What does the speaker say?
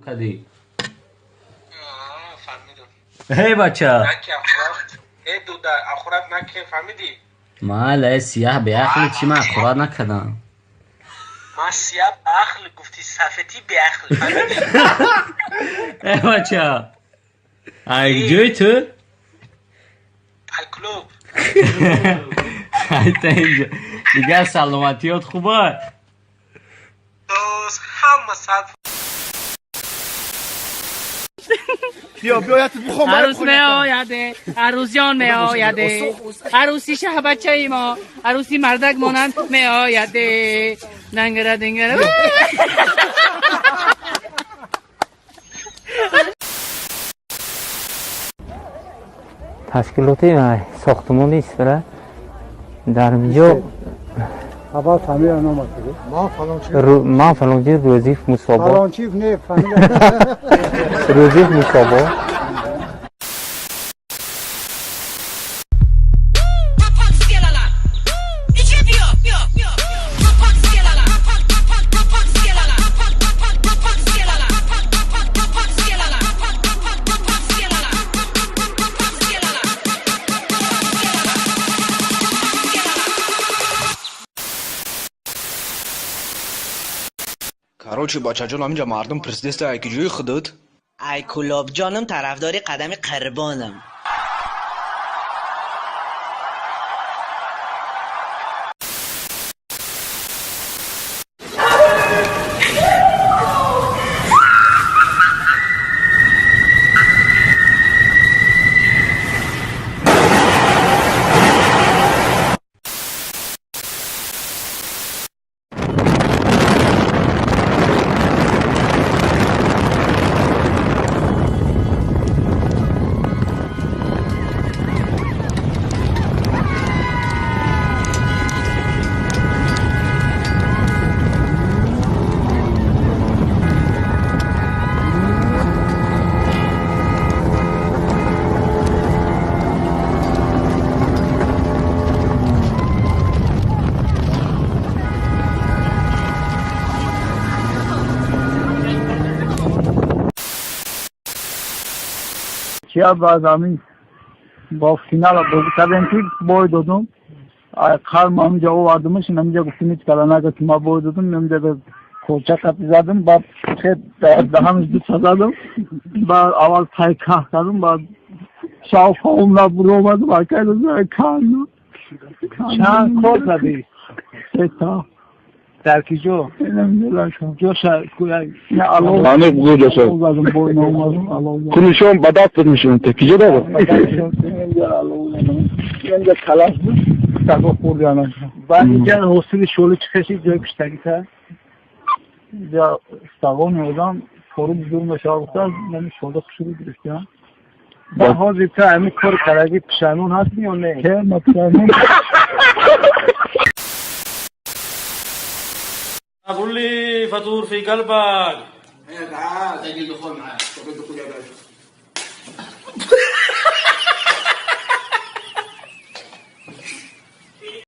کدی فهمیدم. هی بچه نکی اخورات دو در اخورات نکی فهمیدی؟ ما لای سیاه به اخلی چی من اخورات نکردم ما سیاه اخل گفتی سفتی به اخل فهمیدی؟ ای بچه جوی تو الکلوب تا اینجا دیگه سلامتیات خوبه دوست همه صد بیا یادت بخوام عروس می آیده عروسیان می آیده عروسی شه بچه ای ما عروسی مردک مانند می آیده دنگره دنگره تشکیلاتی ساختمانی است در اینجا هوا فهمیدم نامد ما فلانجی روزیف مصابه فلانچیف نه فهمیدم روزیف مصابه Короче, бачаҷон ҳаминҷа мардум президентства айкиҷои худуд? Айкулобҷоным тарафдори қадами Қирбонам. چیا باز همین با فینال کردن که بای دادم کار ما همینجا آوردمش همینجا گفتیم هیچ کار نگه که ما بای دادم همینجا به کوچه کپی زدم بعد خیلی دهنش دوست زدم بعد اول پای که کردم بعد شاو فاهم نبود اومدم اکیل از کارنا چند کار زدی؟ ستا در کجا؟ نمیدونم جو شاید نه الان Anı bu göster. اومدم بای نامدم Konuşuyorum badat vermişim. Tekice de var. اینجا کلاس بود سبا خوردن بعد اینجا حوصله شوله چخشی جای پشتگی تا اینجا سبا نیادم فورو بزرگ بشه بودن نمی شوله خشوری گرفتیم با حاضر تا همین کار کرگی پشنون هست یا نه؟ که مطمئنون أقول لي فطور في قلبك. تعال تجي دخول معايا